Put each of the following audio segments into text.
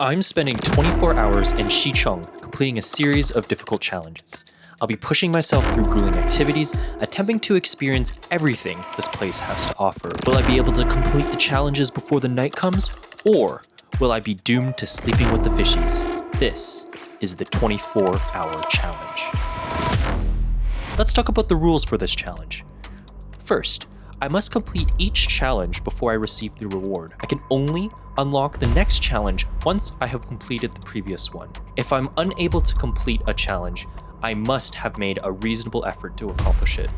I'm spending 24 hours in Xichong completing a series of difficult challenges. I'll be pushing myself through grueling activities, attempting to experience everything this place has to offer. Will I be able to complete the challenges before the night comes? Or will I be doomed to sleeping with the fishies? This is the 24-hour challenge. Let's talk about the rules for this challenge. First, I must complete each challenge before I receive the reward. I can only unlock the next challenge once I have completed the previous one. If I'm unable to complete a challenge, I must have made a reasonable effort to accomplish it.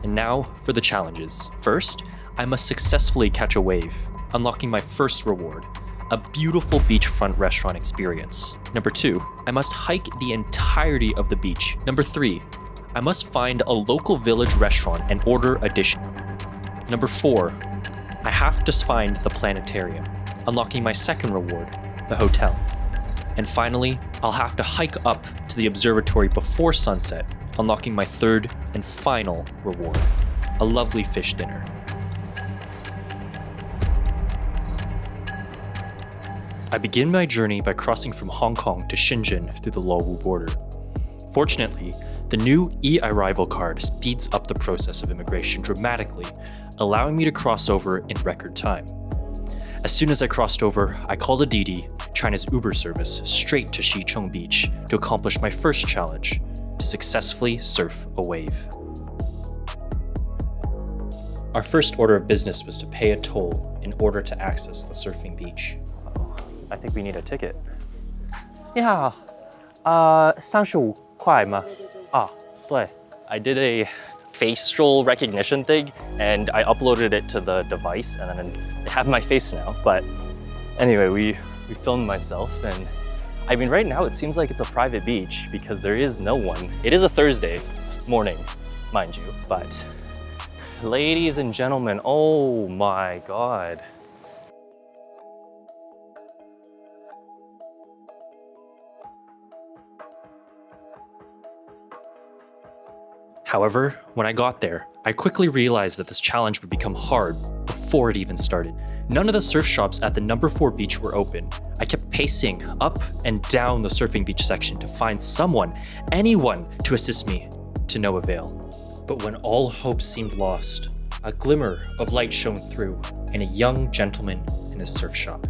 And now for the challenges. First, I must successfully catch a wave, unlocking my first reward, a beautiful beachfront restaurant experience. Number 2, I must hike the entirety of the beach. Number 3, I must find a local village restaurant and order a dish. Number 4, I have to find the planetarium, unlocking my second reward, the hotel. And finally, I'll have to hike up to the observatory before sunset, unlocking my third and final reward, a lovely fish dinner. I begin my journey by crossing from Hong Kong to Shenzhen through the Luowu border. Fortunately, the new e-arrival card speeds up the process of immigration dramatically, allowing me to cross over in record time. As soon as I crossed over, I called a Didi, China's Uber service, straight to Xichong Beach to accomplish my first challenge, to successfully surf a wave. Our first order of business was to pay a toll in order to access the surfing beach. I think we need a ticket. 你好，35块吗？对。I did a facial recognition thing and I uploaded it to the device and then they have my face now. But anyway, we filmed myself and I mean right now it seems like it's a private beach because there is no one. It is a Thursday morning, mind you, but ladies and gentlemen, oh my God. However, when I got there, I quickly realized that this challenge would become hard before it even started. None of the surf shops at the number 4 beach were open. I kept pacing up and down the surfing beach section to find someone, anyone, to assist me, to no avail. But when all hope seemed lost, a glimmer of light shone through, and a young gentleman in a surf shop.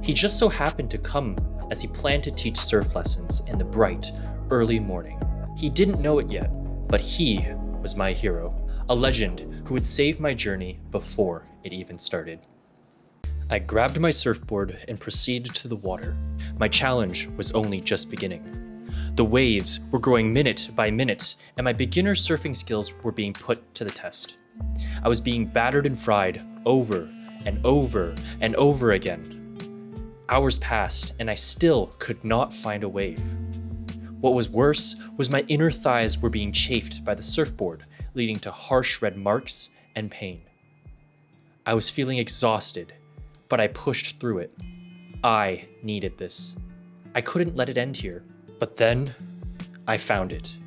He just so happened to come as he planned to teach surf lessons in the bright, early morning. He didn't know it yet, but he was my hero, a legend who would save my journey before it even started. I grabbed my surfboard and proceeded to the water. My challenge was only just beginning. The waves were growing minute by minute, and my beginner surfing skills were being put to the test. I was being battered and fried over and over and over again. Hours passed, and I still could not find a wave. What was worse was my inner thighs were being chafed by the surfboard, leading to harsh red marks and pain. I was feeling exhausted, but I pushed through it. I needed this. I couldn't let it end here. But then, I found it.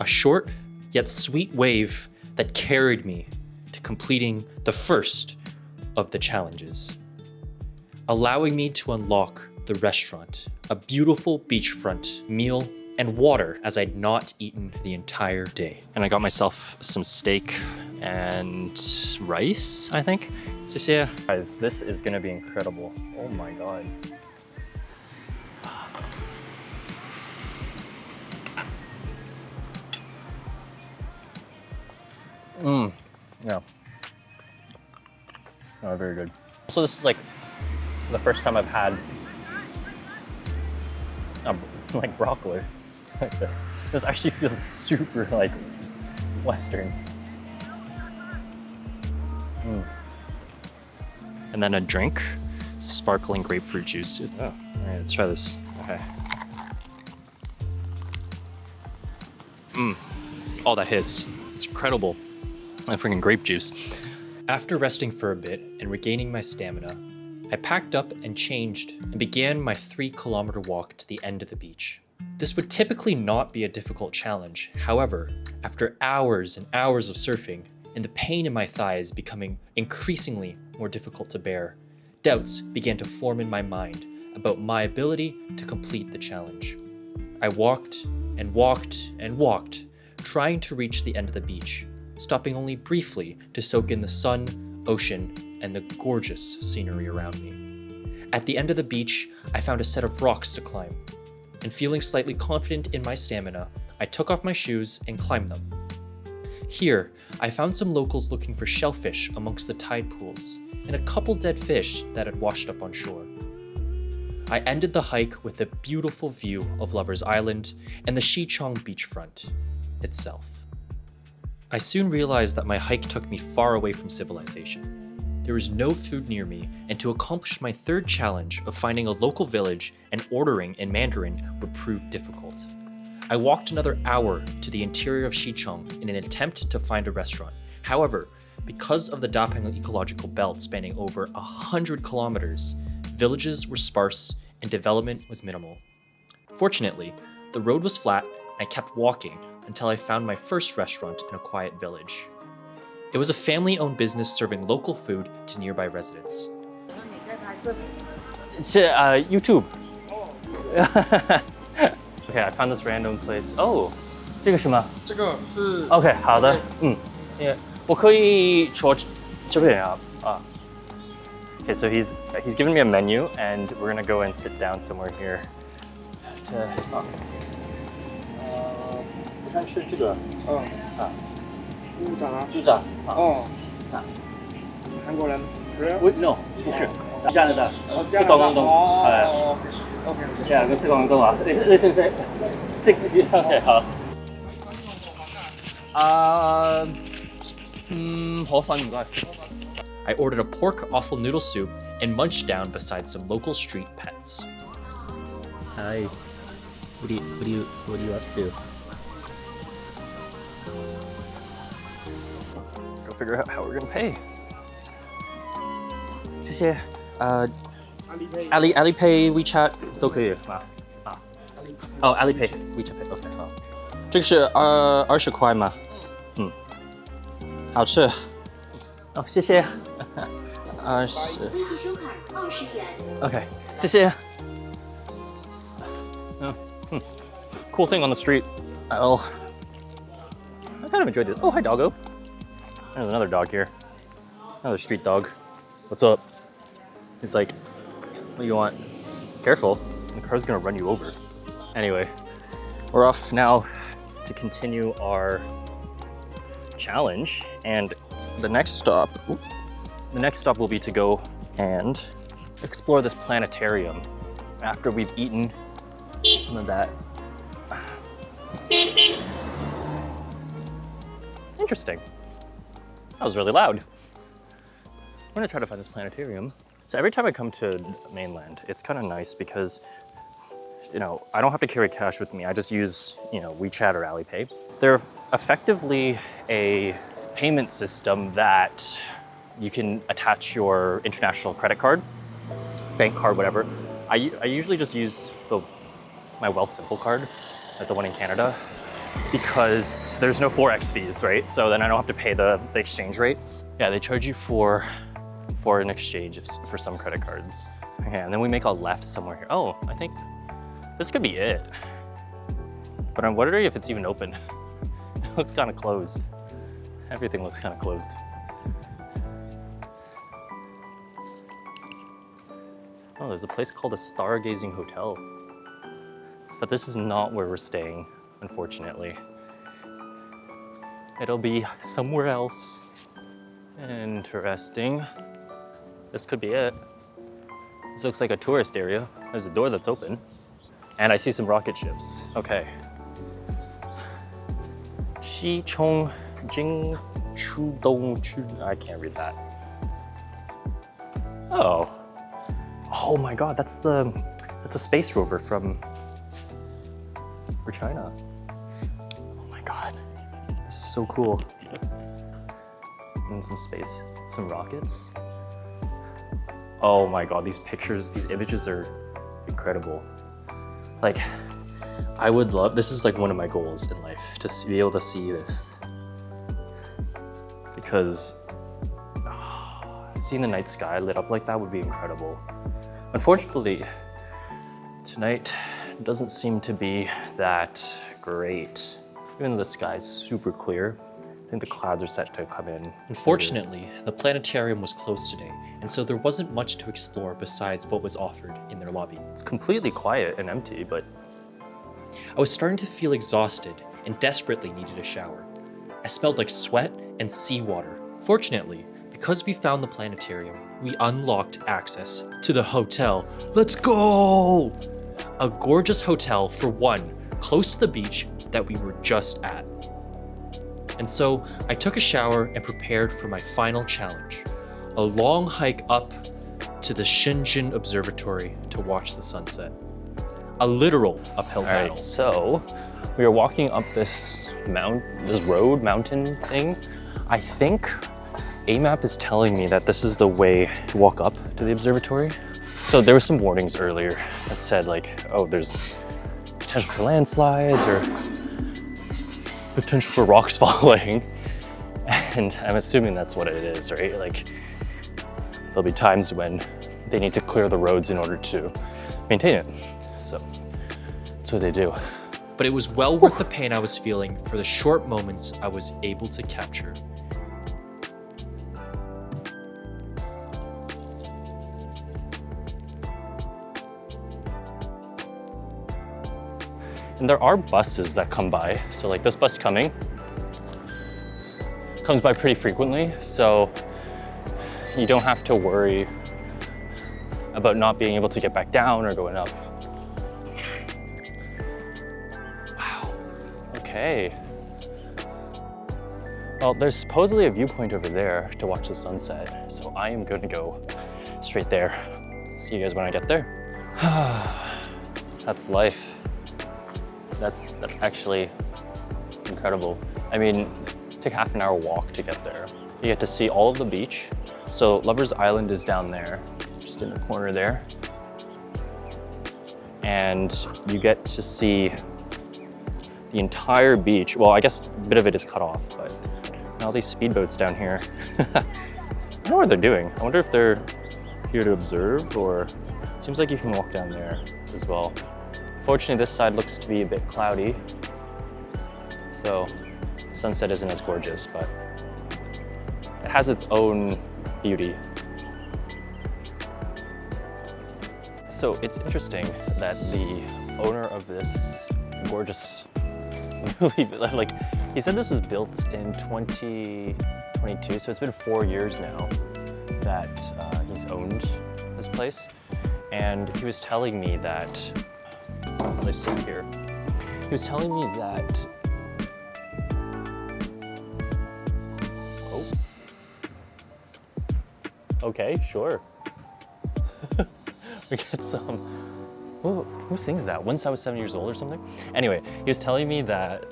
A short, yet sweet wave that carried me to completing the first of the challenges, allowing me to unlock the restaurant, a beautiful beachfront meal, and water as I'd not eaten the entire day. And I got myself some steak and rice, I think. So guys, this is gonna be incredible. Oh my God. Yeah. Oh, very good. So this is like the first time I've had like broccoli like this. This actually feels super like Western. And then a drink, sparkling grapefruit juice. Oh, all right, let's try this. Okay. Oh, that hits. It's incredible. That freaking grape juice. After resting for a bit and regaining my stamina, I packed up and changed and began my 3-kilometer walk to the end of the beach. This would typically not be a difficult challenge. However, after hours and hours of surfing and the pain in my thighs becoming increasingly more difficult to bear, Doubts began to form in my mind about my ability to complete the challenge. I walked and walked and walked, trying to reach the end of the beach, stopping only briefly to soak in the sun, ocean, and the gorgeous scenery around me. At the end of the beach, I found a set of rocks to climb, and feeling slightly confident in my stamina, I took off my shoes and climbed them. Here, I found some locals looking for shellfish amongst the tide pools, and a couple dead fish that had washed up on shore. I ended the hike with a beautiful view of Lover's Island and the Xichong beachfront itself. I soon realized that my hike took me far away from civilization. There was no food near me, and to accomplish my third challenge of finding a local village and ordering in Mandarin would prove difficult. I walked another hour to the interior of Xichong in an attempt to find a restaurant. However, because of the Dapeng ecological belt spanning over 100 kilometers, villages were sparse and development was minimal. Fortunately, the road was flat and I kept walking until I found my first restaurant in a quiet village. It was a family-owned business serving local food to nearby residents. It's YouTube. Okay, I found this random place. Oh, 这个什么？这个是 OK， 好的，我可以坐这边啊。Okay, so he's given me a menu, and we're gonna go and sit down somewhere here. 我想吃这个。猪杂。韩国人吃。No， 不是，加拿大，是广东。OK， 兩個識廣東話，你識唔識？識 OK 好。河粉唔該。I ordered a pork offal noodle soup and munched down beside some local street pets. Hi. What are you up to? Go figure out how we're gonna pay. 謝謝。Alipay WeChat 都可以吗？Alipay WeChat Pay OK 好。这个是20塊吗？好吃。謝謝。20。OK， 謝謝。Cool thing on the street. I kind of enjoyed this. Oh, hi, doggo. There's another dog here. Another street dog. What's up? He's like, what do you want? Careful, the car's gonna run you over. Anyway, we're off now to continue our challenge, and the next stop will be to go and explore this planetarium after we've eaten some of that. Interesting. That was really loud. We're gonna try to find this planetarium. So every time I come to mainland, it's kind of nice because, I don't have to carry cash with me. I just use, WeChat or Alipay. They're effectively a payment system that you can attach your international credit card, bank card, whatever. I usually just use my Wealth Simple card, like the one in Canada, because there's no Forex fees, right? So then I don't have to pay the exchange rate. Yeah, they charge you for foreign exchange for some credit cards. Okay, and then we make a left somewhere here. Oh, I think this could be it. But I'm wondering if it's even open. It looks kind of closed. Everything looks kind of closed. Oh, there's a place called a Stargazing Hotel. But this is not where we're staying, unfortunately. It'll be somewhere else. Interesting. This could be it. This looks like a tourist area. There's a door that's open. And I see some rocket ships. Okay. Xichong Jing Chu Dong Chu. I can't read that. Oh. Oh my god, that's a space rover for China. Oh my god. This is so cool. And some rockets. Oh my god, these images are incredible. Like, I would love, this is like one of my goals in life, to be able to see this. Because, seeing the night sky lit up like that would be incredible. Unfortunately, tonight doesn't seem to be that great. Even though the sky is super clear, I think the clouds are set to come in. Unfortunately, the planetarium was closed today, and so there wasn't much to explore besides what was offered in their lobby. It's completely quiet and empty, but I was starting to feel exhausted and desperately needed a shower. I smelled like sweat and seawater. Fortunately, because we found the planetarium, we unlocked access to the hotel. Let's go! A gorgeous hotel, for one, close to the beach that we were just at. And so I took a shower and prepared for my final challenge, a long hike up to the Shenzhen Observatory to watch the sunset. A literal uphill battle. Alright, so we are walking up this mountain thing. I think AMAP is telling me that this is the way to walk up to the observatory. So there were some warnings earlier that said like, oh, there's potential for landslides or potential for rocks falling. And I'm assuming that's what it is, right? Like, there'll be times when they need to clear the roads in order to maintain it. So that's what they do. But it was well worth the pain I was feeling for the short moments I was able to capture. And there are buses that come by. So like this bus comes by pretty frequently. So you don't have to worry about not being able to get back down or going up. Wow, okay. Well, there's supposedly a viewpoint over there to watch the sunset. So I am gonna go straight there. See you guys when I get there. That's life. That's actually incredible. I mean, take half an hour walk to get there. You get to see all of the beach. So Lover's Island is down there, just in the corner there. And you get to see the entire beach. Well, I guess a bit of it is cut off, but all these speedboats down here. I don't know what they're doing. I wonder if they're here to observe, or it seems like you can walk down there as well. Fortunately, this side looks to be a bit cloudy, so sunset isn't as gorgeous, but it has its own beauty. So it's interesting that the owner of this gorgeous, like, he said this was built in 2022, so it's been 4 years now that he's owned this place. And he was telling me that, let's sit here. He was telling me that, oh, okay, sure. We get some, who sings that? Once I Was 7 years old or something? Anyway, he was telling me that,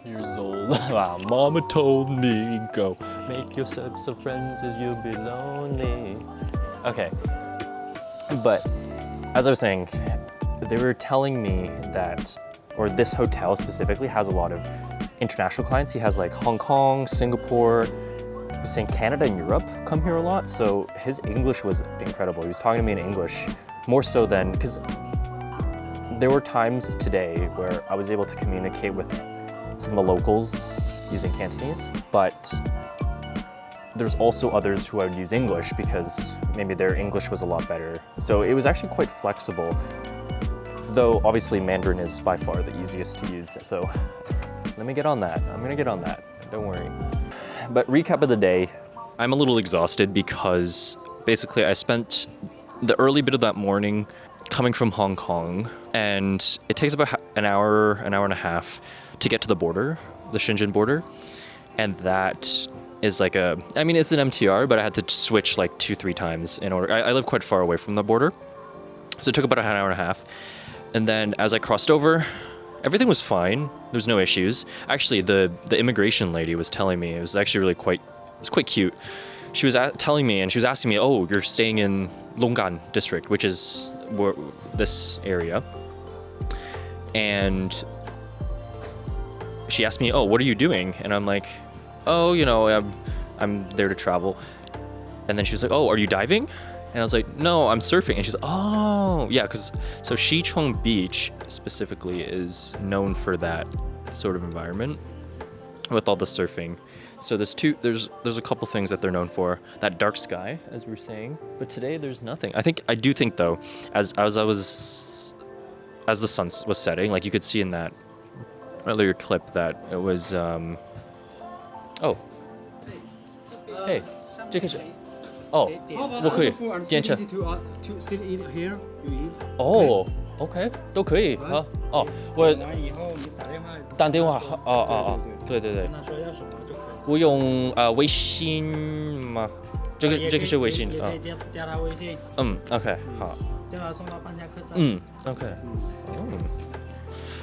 years old. Wow, mama told me, go make yourself some friends or you'll be lonely. Okay, but as I was saying, they were telling me that, or this hotel specifically has a lot of international clients. He has like Hong Kong, Singapore, he was saying Canada and Europe come here a lot. So his English was incredible. He was talking to me in English more so than, because there were times today where I was able to communicate with some of the locals using Cantonese, but there's also others who I would use English because maybe their English was a lot better. So it was actually quite flexible, though obviously Mandarin is by far the easiest to use. So let me get on that. I'm gonna get on that, don't worry. But recap of the day, I'm a little exhausted because basically I spent the early bit of that morning coming from Hong Kong, and it takes about an hour and a half to get to the border, the Shenzhen border. And that is like I mean, it's an MTR, but I had to switch like 2-3 times in order. I live quite far away from the border. So it took about an hour and a half. And then as I crossed over, everything was fine. There was no issues. Actually, the immigration lady was telling me, it was actually quite cute. She was telling me, and she was asking me, oh, you're staying in Longgan district, which is this area. And she asked me, oh, what are you doing? And I'm like, oh, you know, I'm there to travel. And then she was like, oh, are you diving? And I was like, no, I'm surfing. And she's like, oh, yeah, because so Xichong Beach specifically is known for that sort of environment with all the surfing. So there's a couple things that they're known for. That dark sky, as we were saying. But today there's nothing. I do think though, as the sun was setting, like you could see in that earlier clip that it was oh. Hey, 这个是 哦，我可以点餐。 to sit in here, you eat. 哦 ，OK， 都可以啊。哦，我完以后你打电话。对对对。跟他说要什么就可以。我用微信吗？这个是微信啊。也可以加他微信。OK， 好。叫他送到半价客栈。OK。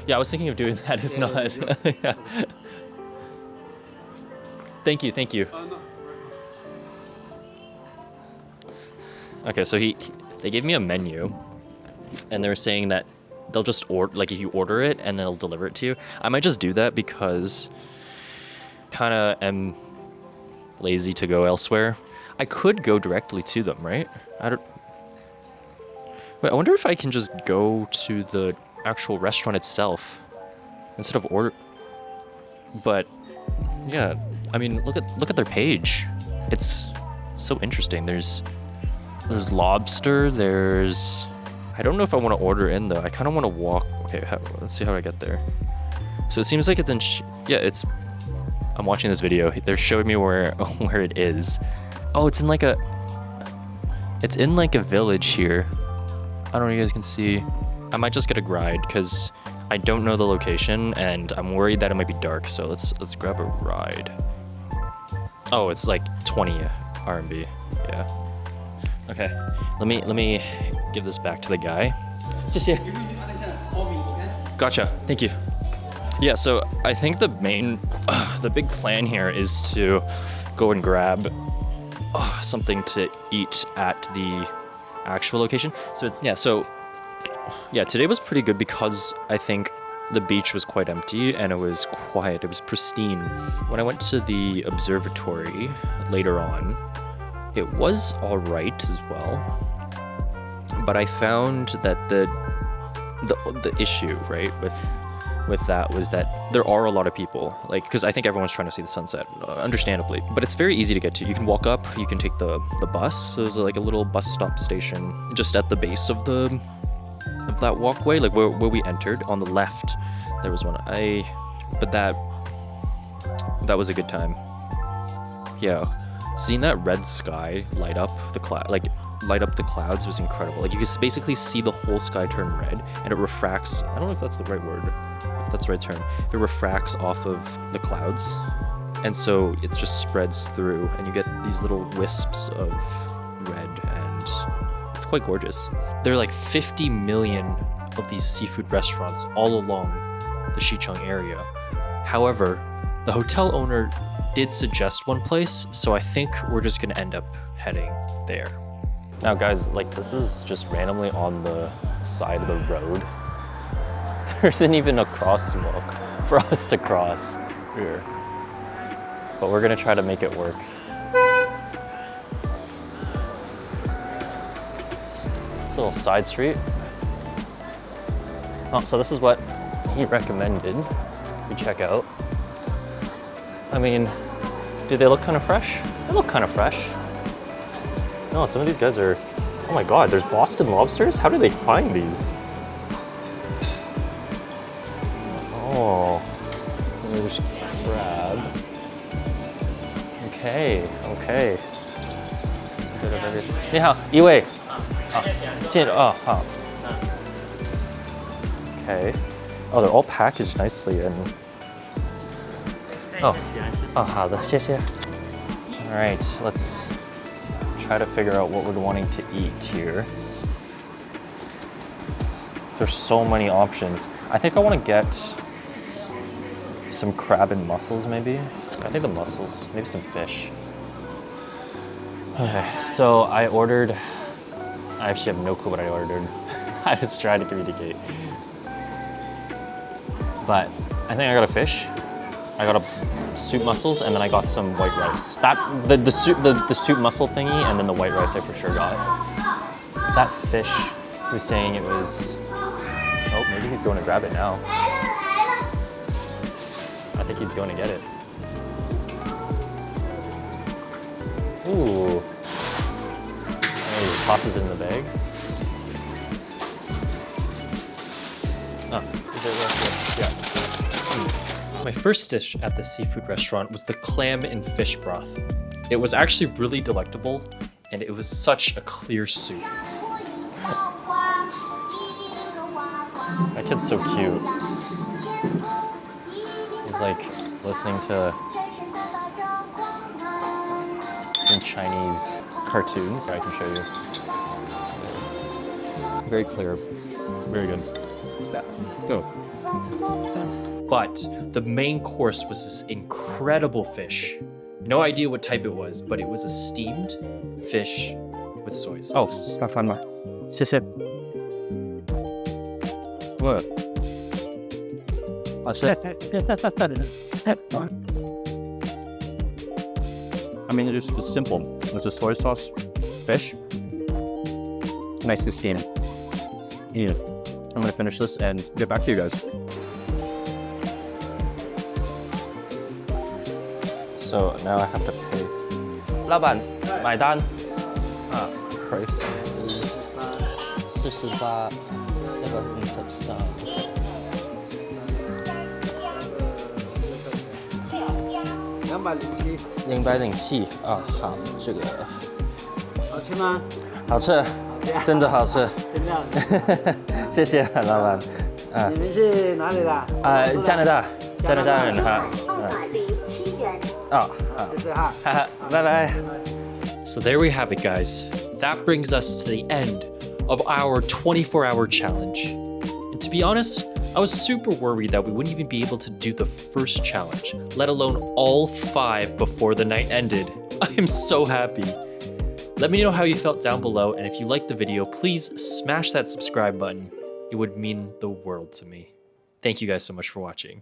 Yeah, I was thinking of doing that. If not, yeah. Thank you. Okay, so they gave me a menu, and they were saying that they'll just order, like if you order it, and they'll deliver it to you. I might just do that because kind of am lazy to go elsewhere. I could go directly to them, right? Wait, I wonder if I can just go to the actual restaurant itself instead of order. But yeah, I mean, look at their page. It's so interesting. There's lobster. I don't know if I want to order in though. I kind of want to walk. Okay, let's see how I get there. So it seems like it's in. I'm watching this video. They're showing me where it is. Oh, it's in like a village here. I don't know if you guys can see. I might just get a ride because I don't know the location and I'm worried that it might be dark. So let's grab a ride. Oh, it's like 20 RMB. Yeah. Okay. Let me give this back to the guy. 谢谢. Gotcha. Thank you. Yeah, so I think the big plan here is to go and grab something to eat at the actual location. So today was pretty good because I think the beach was quite empty and it was quiet. It was pristine. When I went to the observatory later on, it was all right as well. But I found that the issue, right, with that was that there are a lot of people, like, because I think everyone's trying to see the sunset, understandably. But it's very easy to get to. You can walk up, you can take the bus. So there's like a little bus stop station just at the base of that walkway, like where we entered. On the left, there was one. But that was a good time. Yeah, seeing that red sky light up the clouds was incredible. Like you could basically see the whole sky turn red, and it refracts. I don't know if that's the right word, if that's the right term. It refracts off of the clouds, and so it just spreads through, and you get these little wisps of red, and it's quite gorgeous. There are like 50 million of these seafood restaurants all along the Xichong area. However, the hotel owner did suggest one place, so I think we're just gonna end up heading there. Now guys, like this is just randomly on the side of the road. There isn't even a crosswalk for us to cross here. But we're gonna try to make it work. It's a little side street. Oh, so this is what he recommended we check out. I mean, do they look kind of fresh? They look kind of fresh. No, some of these guys are, oh my God, there's Boston lobsters? How do they find these? Oh, there's crab. Okay. Bit of everything. 你好，一位。好。Okay. Oh, they're all packaged nicely and. Oh, 好的，谢谢. All right, let's try to figure out what we're wanting to eat here. There's so many options. I think I want to get some crab and mussels, maybe. I think the mussels, maybe some fish. Okay, so I ordered. I actually have no clue what I ordered. I was trying to communicate. But I think I got a fish. I got a soup mussels and then I got some white rice. The soup mussel thingy and then the white rice I for sure got. That fish was saying it was. Oh, maybe he's going to grab it now. I think he's going to get it. Ooh. And he just tosses it in the bag. Yeah. My first dish at the seafood restaurant was the clam and fish broth. It was actually really delectable, and it was such a clear soup. That kid's so cute. He's like listening to some Chinese cartoons. I can show you. Very clear. Very good. Go. But the main course was this incredible fish. No idea what type it was, but it was a steamed fish with soy sauce. 要翻吗？谢谢。What? 好吃。I mean, it's just simple. It's a soy sauce fish. Nice to steam. Eat it. I'm gonna finish this and get back to you guys. So now I have to pay. 老板，买单。Price is 48，那个53。207啊，好，这个好吃吗？好吃，真的好吃，真的。谢谢老板。你们是哪里的？加拿大，加拿大人哈。啊，好，谢谢哈。哈哈，拜拜。 So there we have it, guys. That brings us to the end of our 24-hour challenge. And to be honest, I was super worried that we wouldn't even be able to do the first challenge, let alone all 5 before the night ended. I am so happy. Let me know how you felt down below, and if you liked the video, please smash that subscribe button. It would mean the world to me. Thank you guys so much for watching.